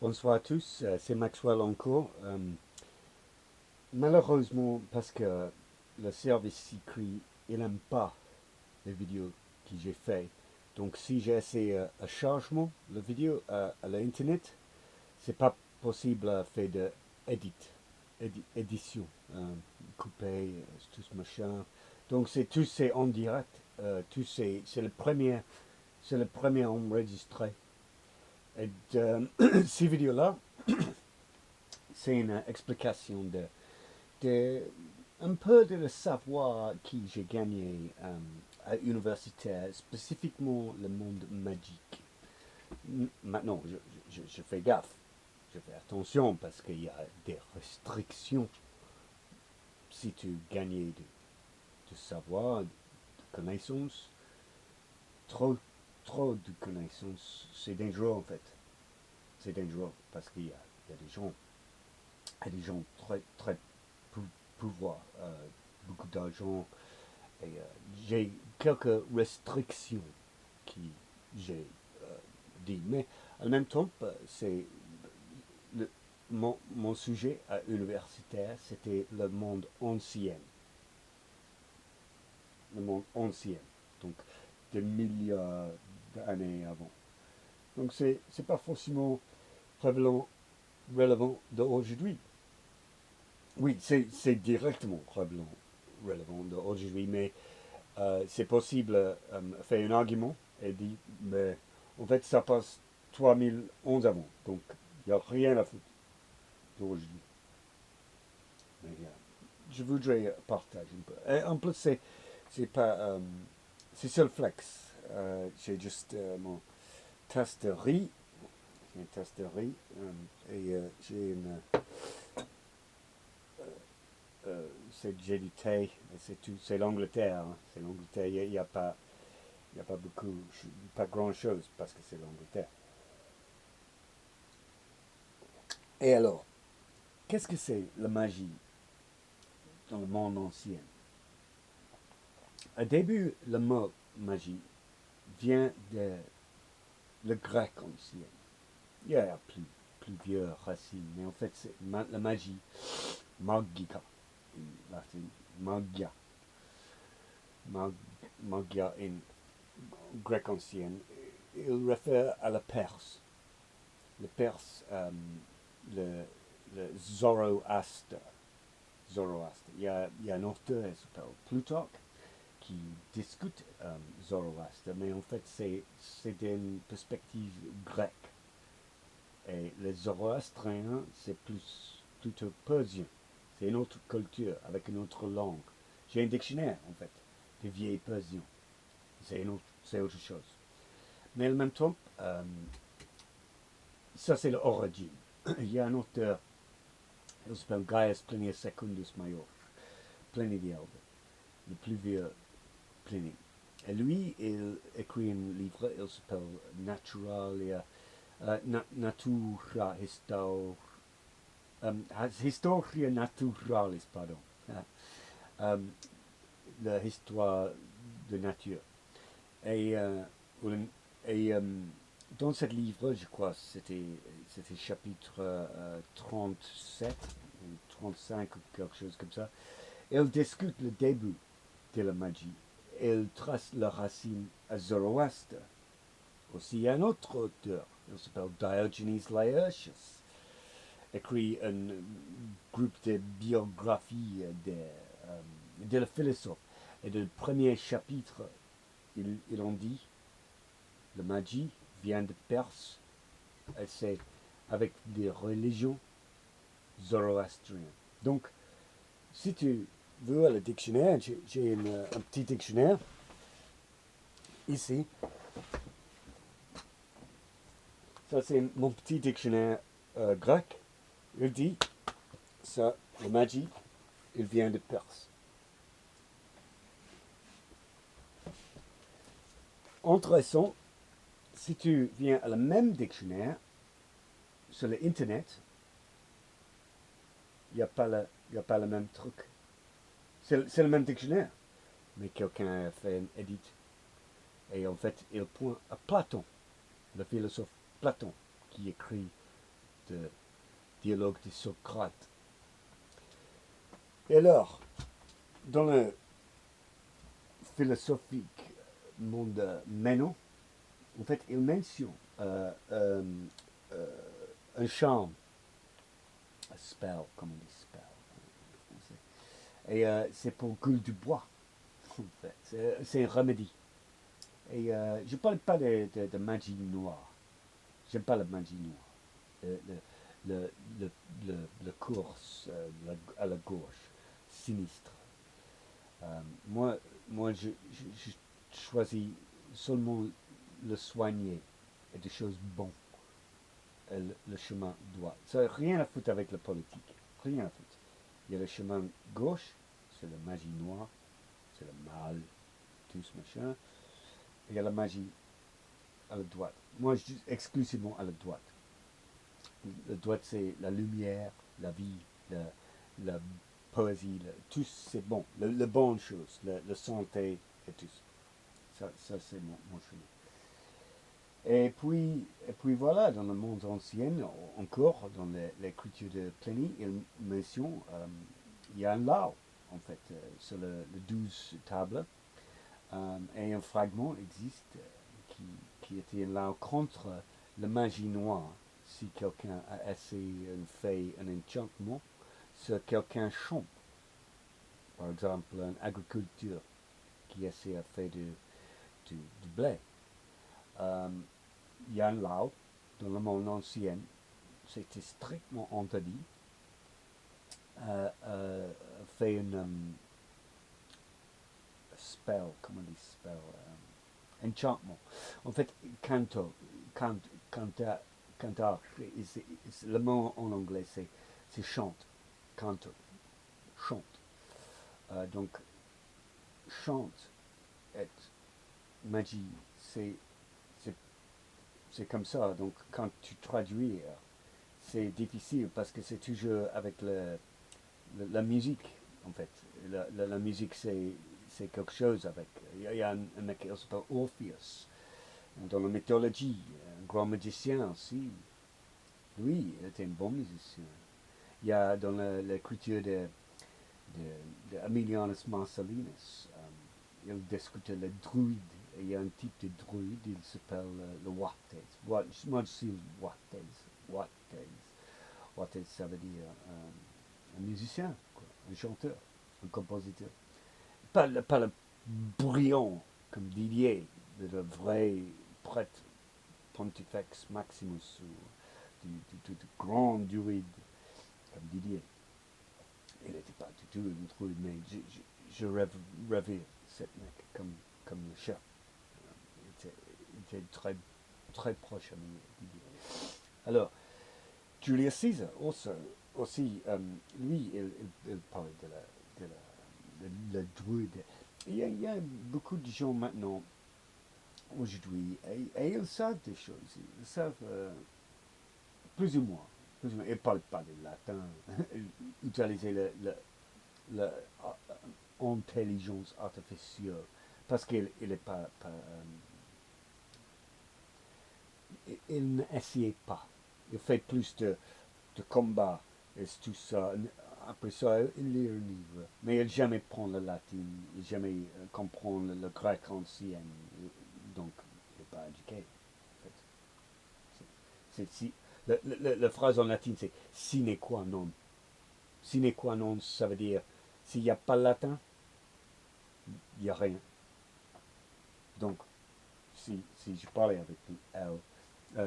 Bonsoir à tous, c'est Maxwell encore. Malheureusement, parce que le service écrit, il n'aime pas les vidéos que j'ai fait. Donc si j'essaie un changement, la vidéo à l'internet, c'est pas possible à faire de edit, édition, couper, tout ce machin. Donc c'est en direct, c'est le premier enregistré. Et ces vidéos-là, c'est une explication de un peu de le savoir que j'ai gagné à l'université, spécifiquement le monde magique. Maintenant, je fais gaffe, je fais attention parce qu'il y a des restrictions. Si tu gagnes de savoir, de connaissances, trop, trop de connaissances, c'est dangereux en fait. C'est dangereux parce qu'il y a des gens très, très pouvoir, beaucoup d'argent. Et j'ai quelques restrictions qui j'ai dit. Mais en même temps, c'est mon sujet à universitaire, c'était le monde ancien. Le monde ancien. Donc, des milliards d'années avant. Donc, c'est pas forcément relevant d'aujourd'hui. Oui, c'est directement relevant d'aujourd'hui, mais c'est possible de faire un argument et dire, mais en fait, ça passe 3011 avant, donc il n'y a rien à foutre d'aujourd'hui. Mais je voudrais partager un peu. Et en plus, c'est pas, c'est seul flex. J'ai juste mon tasse de riz, j'ai une tasse de riz et j'ai une, j'ai du thé, c'est tout, c'est l'Angleterre, hein, c'est l'Angleterre. Il n'y a pas, il y a pas beaucoup, pas grand chose parce que c'est l'Angleterre. Et alors, qu'est-ce que c'est la magie dans le monde ancien? Au début, le mot magie vient de le grec ancien. Il y a plus vieux racine, mais en fait, c'est la magie, magica, en latin, magia, mag, magia en grec ancien, il réfère à la Perse. Le Perse, le, le Zoroaster. Zoroaster. Il y a un auteur qui s'appelle Plutarque qui discute Zoroaster, mais en fait c'est une perspective grecque. Et les Zoroastriens, c'est plutôt persien. C'est une autre culture avec une autre langue. J'ai un dictionnaire en fait de vieilles persiens. C'est autre chose. Mais en même temps, ça c'est l'origine. Il y a un auteur, il s'appelle Gaius Plinius Secundus Major, Pliny the Elder, le plus vieux Pliny. Et lui, il écrit un livre, il s'appelle Naturalia, Natura Historia Naturalis, pardon. Um, L'histoire de nature. Et, et dans ce livre, je crois, c'était chapitre 37 ou 35 ou quelque chose comme ça, il discute le début de la magie. Il trace la racine à Zoroaster. Aussi, il y a un autre auteur, il s'appelle Diogenes Laertius, écrit un groupe de biographies de philosophes. Et dans le premier chapitre, il en dit la magie vient de Perse et c'est avec des religions zoroastriennes. Donc, si tu veux le dictionnaire, j'ai un petit dictionnaire ici. Ça, c'est mon petit dictionnaire grec. Il dit ça, la magie, il vient de Perse. Intéressant, si tu viens à le même dictionnaire sur l'internet, il n'y a, a pas le même truc. C'est le même dictionnaire, mais quelqu'un a fait un edit. Et en fait, il pointe à Platon, le philosophe Platon, qui écrit de dialogue de Socrate. Et alors, dans le philosophique monde Ménon, en fait, il mentionne un charme, un spell, comme on dit spell en français. Et c'est pour gueule du bois, en fait. C'est un remède. Et je ne parle pas de magie noire. J'aime pas la magie noire. Le, le, le, le course à la gauche, sinistre. Moi, je choisis seulement le soigner et des choses bonnes, le chemin droit. Ça n'a rien à foutre avec la politique. Rien à foutre. Il y a le chemin gauche, c'est la magie noire, c'est le mal, tout ce machin. Et il y a la magie à la droite. Moi, je dis exclusivement à la droite. La droite, c'est la lumière, la vie, la poésie, tout c'est bon. Le bonne chose, la santé et tout ça c'est mon chemin. Et puis voilà, dans le monde ancien, encore dans l'écriture de Pliny, il mentionne, il y a un lao, en fait, sur le 12 tables, et un fragment existe qui était un lao contre la magie noire. Si quelqu'un a essayé fait un enchantement, si quelqu'un chante, par exemple, un agriculteur qui essaie de faire du blé, euh, Yan Lao, dans le monde ancien, c'était strictement interdit, fait un spell, comment on dit spell, enchantement. En fait, canto, cant, canta, cantar, le mot en anglais c'est chante, canto, chante. Donc, chante et magie, c'est c'est comme ça. Donc, quand tu traduis, c'est difficile parce que c'est toujours avec la musique, en fait. La musique, c'est quelque chose avec. Il y a un mec qui s'appelle Orpheus. Dans la mythologie, un grand magicien aussi. Lui, il était un bon musicien. Il y a dans l'écriture de Aemilianus Marcellinus, il discutait le druide. Il y a un type de druide, il s'appelle le Wattes. Moi, je suis Wattes. Wattes. Wattes, ça veut dire un musicien, quoi, un chanteur, un compositeur. Pas le brillant comme Didier, le vrai prêtre Pontifex Maximus ou du grand druide comme Didier. Il n'était pas du tout une druide, mais je rêvais ce mec comme le chef. Il était très, très proche à Didier. Alors, Julius Caesar aussi lui, il parlait de la druide. Il y a beaucoup de gens maintenant, aujourd'hui, et ils savent des choses. Ils savent plus ou moins. Plus ou moins. Ils ne parlent pas de latin. Ils utilisent l'intelligence artificielle parce qu'il n'est pas il n'essayait pas. Il fait plus de combat et tout ça. Après ça, il lit un livre. Mais il jamais prend le latin, il jamais comprend le grec ancien. Donc, il n'est pas éduqué. En fait. Si, la phrase en latin, c'est sine qua non. Sine qua non, ça veut dire s'il n'y a pas le latin, il n'y a rien. Donc, si je parlais avec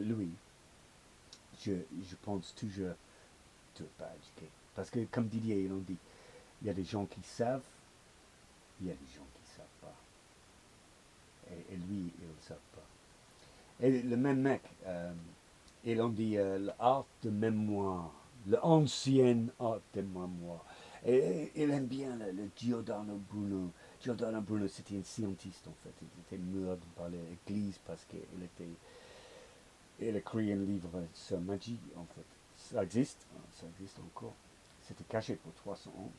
lui, je pense toujours tu n'es pas éduqué. Parce que, comme Didier, il en dit, il y a des gens qui savent, il y a des gens qui ne savent pas. Et lui, il ne savent pas. Et le même mec, il en dit l'art de mémoire, l'ancienne art de mémoire. Et il aime bien le Giordano Bruno. Giordano Bruno, c'était un scientiste en fait. Il était mort par l'Église parce il a écrit un livre sur magie en fait. Ça existe encore. C'était caché pour 311,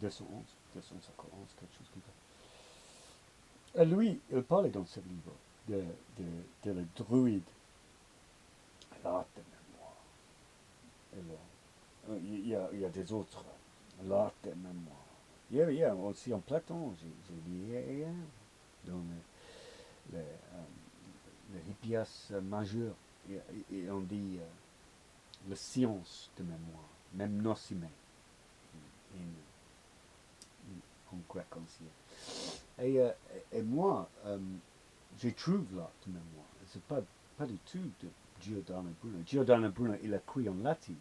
211, 251, quelque chose comme ça. Et lui, il parlait dans ce livre de le druide, l'art de mémoire. il y a des autres. L'art de mémoire. Il y a aussi en Platon, j'ai dit hier, dans le Hippias majeur, et on dit la science de mémoire, même nocime, en grec ancien. Et, euh, et moi, je trouve l'art de mémoire. C'est pas du tout de Giordano Bruno. Giordano Bruno, il a écrit en latin,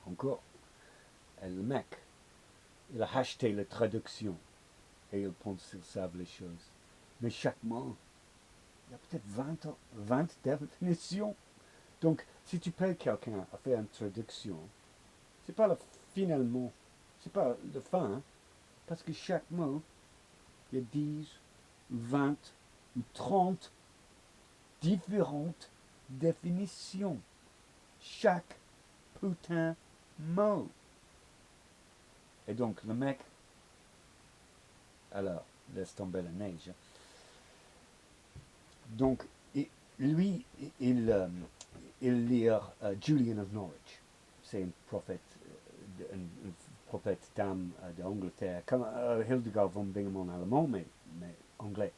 encore. Et le mec, il a acheté la traduction et il pense qu'il savent les choses. Mais chaque mot, il y a peut-être 20 définitions. Donc, si tu payes quelqu'un à faire une traduction, c'est pas le finalement, c'est pas le fin, hein, parce que chaque mot, il y a 10, 20 ou 30 différentes définitions. Chaque putain mot. Et donc, le mec, alors, laisse tomber la neige. Donc, lui, il lit Julian of Norwich. C'est un prophète d'âme d'Angleterre, comme Hildegard von Bingen en allemand, mais anglais.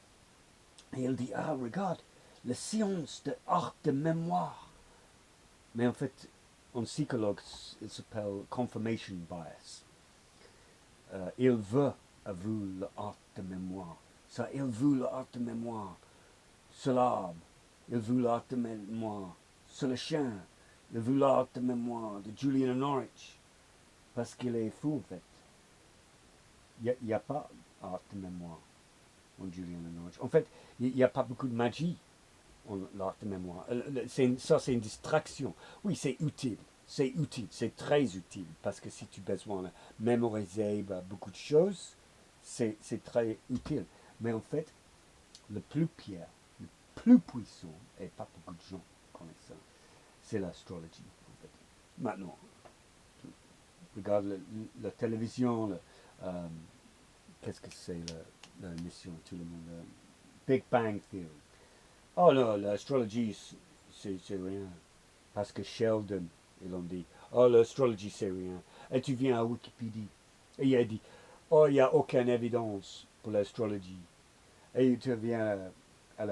Et il dit, ah, regarde, la science de art de mémoire. Mais en fait, en psychologue, il s'appelle confirmation bias. Il veut l'art de mémoire. Ça, il veut l'art de mémoire sur l'arbre. Il veut l'art de mémoire sur le chien. Il veut l'art de mémoire de Julian Norwich. Parce qu'il est fou, en fait. Il n'y a pas d'art de mémoire en Julian Norwich. En fait, il n'y a pas beaucoup de magie en l'art de mémoire. Ça, c'est une distraction. Oui, c'est utile. C'est utile, c'est très utile, parce que si tu as besoin de mémoriser beaucoup de choses, c'est très utile. Mais en fait, le plus pire, le plus puissant, et pas beaucoup de gens connaissent ça, c'est l'astrologie, en fait. Maintenant, regarde la télévision, euh, qu'est-ce que c'est l'émission, tout le monde, Big Bang Theory. Oh non, l'astrologie, c'est rien. Parce que Sheldon, ils ont dit, oh, l'astrologie, c'est rien. Et tu viens à Wikipédia, et il a dit, oh, il n'y a aucune évidence pour l'astrologie. Et tu viens à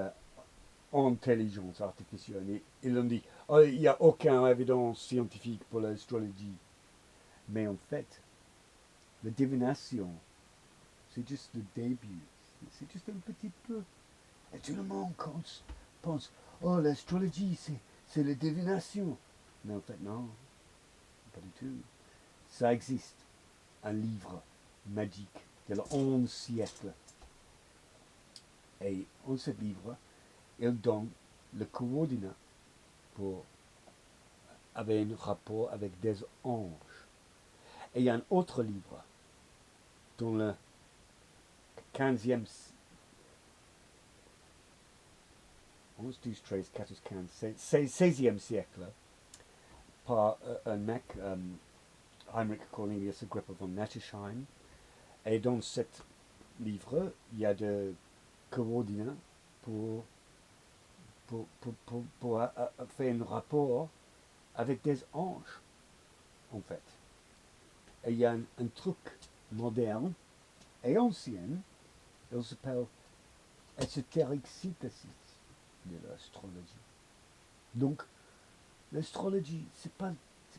l'intelligence artificielle, et ils ont dit, oh, il n'y a aucune évidence scientifique pour l'astrologie. Mais en fait, la divination, c'est juste le début. C'est juste un petit peu. Et tout le monde pense, oh, l'astrologie, c'est la divination. Mais en fait, non, pas du tout. Ça existe. Un livre magique de l'11e siècle. Et en ce livre, il donne le coordinat pour avoir un rapport avec des anges. Et il y a un autre livre dans le 15e, 11, 12, 13, 14, 15, 16e siècle, par un mec, Heinrich Cornelius Agrippa von Nettesheim. Et dans ce livre, il y a des coordinats pour, pour faire un rapport avec des anges, en fait. Et il y a un truc moderne et ancien, il s'appelle Esoteric Synthesis de l'astrologie. Donc, l'astrologie, c'est pas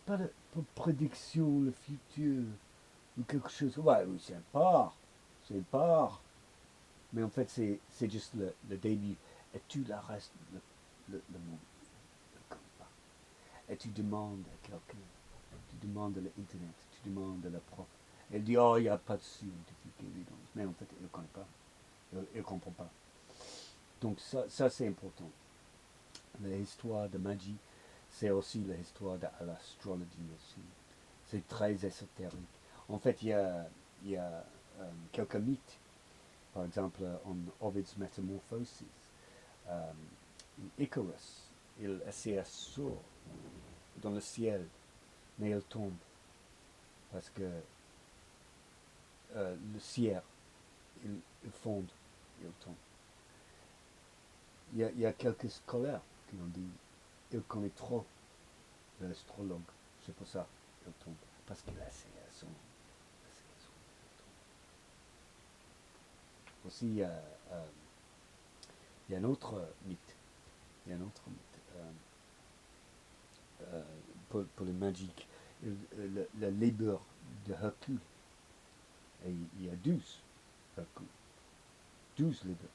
la prédiction, le futur, ou quelque chose. Ouais, oui, c'est une part. Mais en fait, c'est juste le début. Et tout le reste, le monde ne compte pas. Et tu demandes à quelqu'un, tu demandes à l'internet, tu demandes à la prof. Elle dit, oh, il n'y a pas de scientifique évidence. Mais en fait, elle ne connaît pas. Elle ne comprend pas. Donc ça c'est important. L'histoire de magie, c'est aussi l'histoire de l'astrologie aussi. C'est très ésotérique. En fait, il y a quelques mythes. Par exemple, en Ovid's Metamorphosis, euh, Icarus, il essaie sur dans le ciel, mais il tombe parce que le ciel, il fonde, il tombe. Il y a quelques scolaires qui ont dit il connaît trop l'astrologue, c'est pour ça elle tombe. Parce qu'elle a essayé son. Aussi, il y a un autre mythe. Il y a un autre mythe. Pour les magiques. Le labeur de Hercule. Et il y a 12 Hercule. 12 labeurs.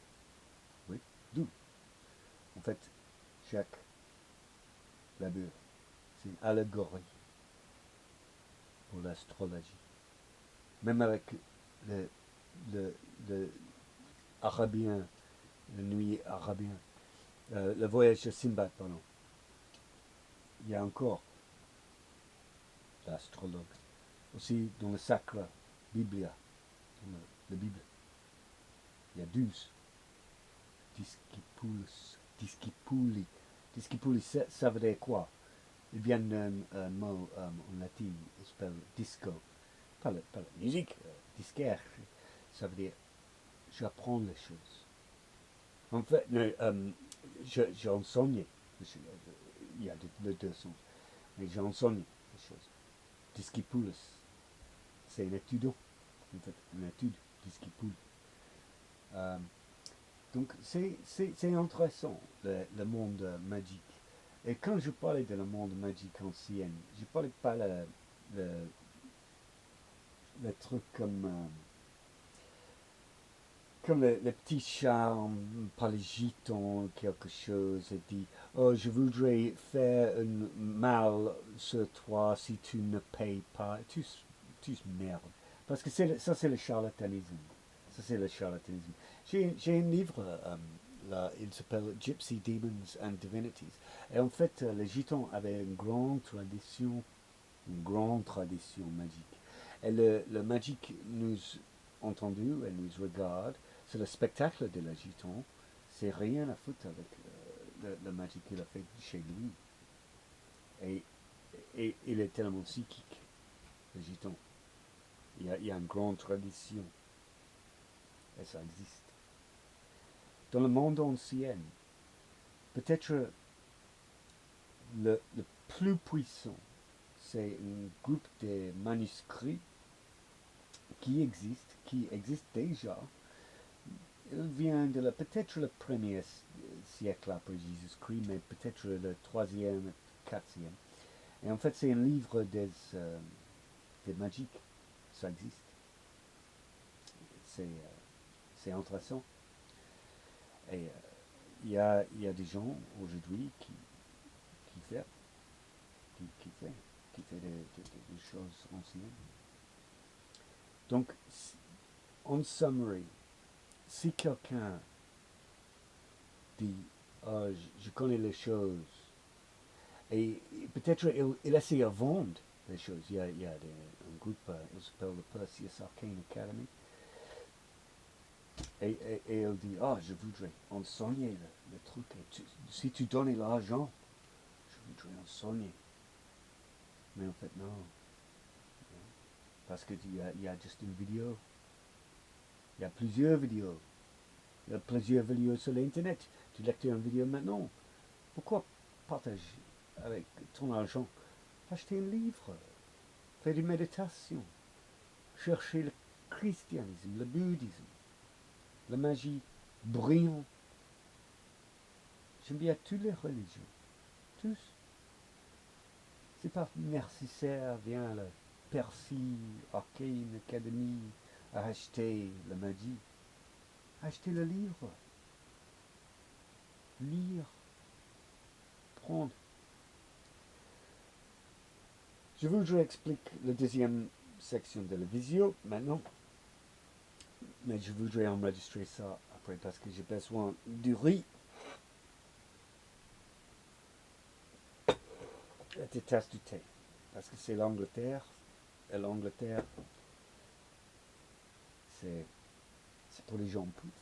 Oui, 12. En fait, chaque labeur, c'est une allégorie pour l'astrologie. Même avec le, le arabien, le nuit arabien, le voyage de Simbad, pardon. Il y a encore l'astrologue. Aussi dans le Sacra Biblia, dans la Bible, il y a 12 discipuli. Discipuli, ça veut dire quoi? Il vient d'un mot en latin, il s'appelle disco. Pas la musique, disquaire. Ça veut dire j'apprends les choses. En fait, j'ai enseigné. Il y a les deux sens. Mais j'ai enseigné les choses. Discipulus, c'est un étudiant. En fait, une étude, discipul. Donc, c'est intéressant, le monde magique. Et quand je parlais de le monde magique ancien, je parlais pas le truc comme le petit charme, par les gitans, quelque chose, et dit, oh, je voudrais faire un mal sur toi si tu ne payes pas. Tu merde. Parce que ça, c'est le charlatanisme. Ça, c'est le charlatanisme. J'ai un livre, là, il s'appelle Gypsy Demons and Divinities. Et en fait, les gitans avaient une grande tradition magique. Et le magique nous entendu et nous regarde. C'est le spectacle de la gitan. C'est rien à foutre avec le magique qu'il a fait chez lui. Et il est tellement psychique, le gitan. Il y a une grande tradition. Et ça existe. Dans le monde ancien, peut-être le plus puissant, c'est un groupe de manuscrits qui existe déjà. Il vient de peut-être le premier siècle après Jésus-Christ, mais peut-être le troisième, quatrième. Et en fait, c'est un livre des magiques. Ça existe. C'est intéressant. Et il y a des gens aujourd'hui qui font des choses anciennes. Donc, en summary, si quelqu'un dit oh, je connais les choses, et peut-être il essaie de vendre les choses. Il y a un groupe, il s'appelle le Perseus Arcane Academy, et il dit oh, je voudrais enseigner le truc. Si tu donnes l'argent, je voudrais enseigner. Mais en fait, non. Parce qu'il y a juste une vidéo. Il y a plusieurs vidéos. Il y a plusieurs vidéos sur l'internet. Tu lectures une vidéo maintenant. Pourquoi partager avec ton argent? Acheter un livre. Faire des méditations. Chercher le christianisme, le bouddhisme, la magie brillante. J'aime bien toutes les religions. Tous. C'est pas nécessaire, viens le Percy Arcane Academy à acheter la magie. Acheter le livre. Lire. Prendre. Je voudrais expliquer la deuxième section de la visio maintenant. Mais je voudrais enregistrer ça après parce que j'ai besoin du riz. Et des tasses de thé. Parce que c'est l'Angleterre. Et l'Angleterre, c'est pour les gens pauvres.